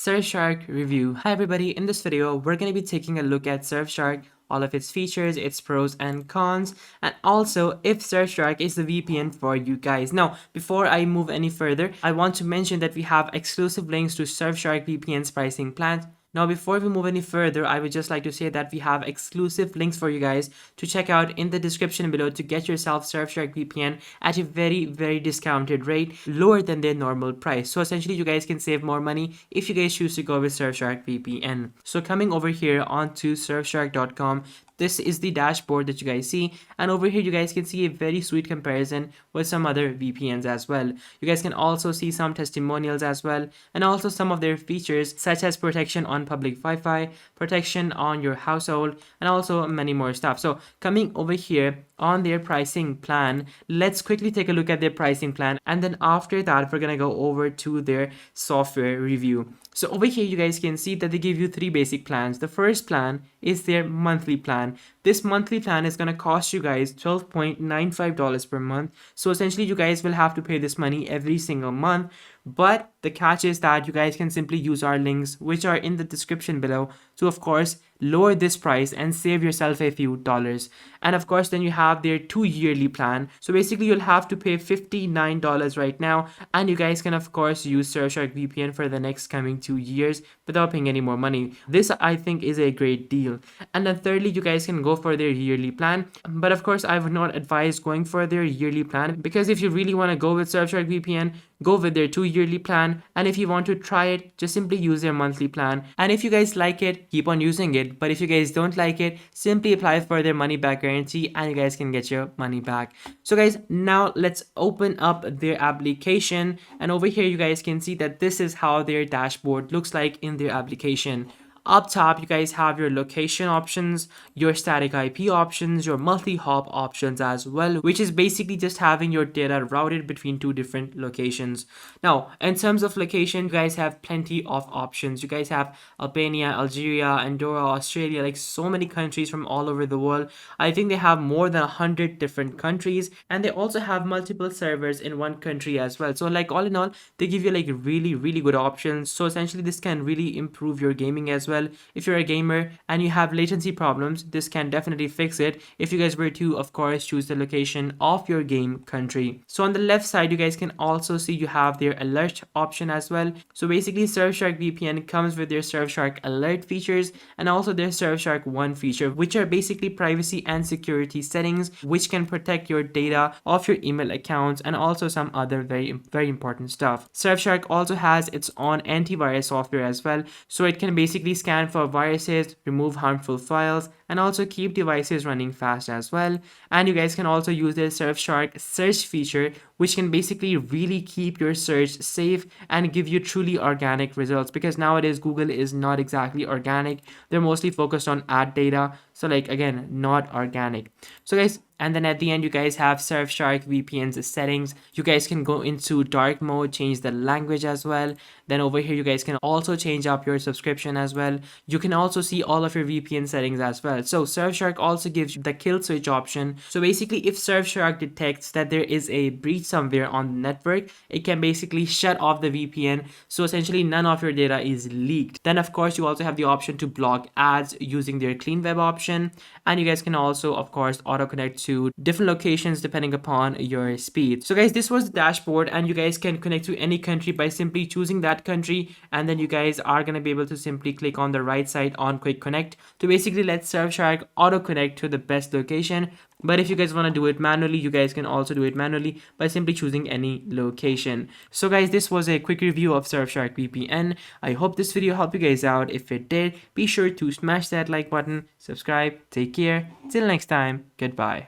Surfshark review. Hi everybody, in this video we're going to be taking a look at Surfshark, all of its features, its pros and cons, and also if Surfshark is the VPN for you guys. Now, before I move any further, I want to mention that we have exclusive links to Surfshark VPN's pricing plans. Now, before we move any further, I would just like to say that we have exclusive links for you guys to check out in the description below to get yourself Surfshark VPN at a very discounted rate, lower than their normal price. So essentially, you guys can save more money if you guys choose to go with Surfshark VPN. So coming over here onto surfshark.com, this is the dashboard that you guys see, and over here you guys can see a very sweet comparison with some other VPNs as well. You guys can also see some testimonials as well, and also some of their features such as protection on public Wi-Fi, protection on your household, and also many more stuff. So coming over here on their pricing plan, let's quickly take a look at their pricing plan, and then after that we're gonna go over to their software review. So over here you guys can see that they give you three basic plans. The first plan is their monthly plan. This monthly plan is going to cost you guys $12.95 per month. So essentially you guys will have to pay this money every single month. But the catch is that you guys can simply use our links, which are in the description below, to of course lower this price and save yourself a few dollars. And of course then you have their 2-yearly plan. So basically you'll have to pay $59 right now, and you guys can of course use Surfshark VPN for the next coming 2 years without paying any more money. This I think is a great deal. And then thirdly, you guys can go for their yearly plan, but of course I would not advise going for their yearly plan, because if you really want to go with Surfshark VPN, go with their 2-yearly plan, and if you want to try it, just simply use their monthly plan. And if you guys like it, keep on using it, but if you guys don't like it, simply apply for their money back guarantee and you guys can get your money back. So guys, now let's open up their application, and over here you guys can see that this is how their dashboard looks like in their application. Up top, you guys have your location options, your static IP options, your multi-hop options as well, which is basically just having your data routed between two different locations. Now, in terms of location, you guys have plenty of options. You guys have Albania, Algeria, Andorra, Australia, like so many countries from all over the world. I think they have more than 100 different countries, and they also have multiple servers in one country as well. So like all in all, they give you like really good options. So essentially this can really improve your gaming as well. If you're a gamer and you have latency problems, this can definitely fix it if you guys were to of course choose the location of your game country. So on the left side you guys can also see you have their alert option as well. So basically Surfshark VPN comes with their Surfshark alert features and also their Surfshark One feature, which are basically privacy and security settings which can protect your data of your email accounts and also some other very important stuff. Surfshark also has its own antivirus software as well, so it can basically scan for viruses, remove harmful files, and also keep devices running fast as well. And you guys can also use the Surfshark search feature, which can basically really keep your search safe and give you truly organic results, because nowadays Google is not exactly organic. They're mostly focused on ad data, so like again, not organic. So guys, and then at the end you guys have Surfshark VPN's settings. You guys can go into dark mode, change the language as well. Then over here you guys can also change up your subscription as well. You can also see all of your VPN settings as well. So Surfshark also gives you the kill switch option. So basically if Surfshark detects that there is a breach somewhere on the network, it can basically shut off the VPN, so essentially none of your data is leaked. Then of course you also have the option to block ads using their clean web option, and you guys can also of course auto connect to different locations depending upon your speed. So guys, this was the dashboard, and you guys can connect to any country by simply choosing that country, and then you guys are going to be able to simply click on the right side on quick connect to basically let Surfshark auto connect to the best location. But if you guys want to do it manually, you guys can also do it manually by simply choosing any location. So guys, this was a quick review of Surfshark VPN. I hope this video helped you guys out. If it did, be sure to smash that like button, subscribe, take care. Till next time, goodbye.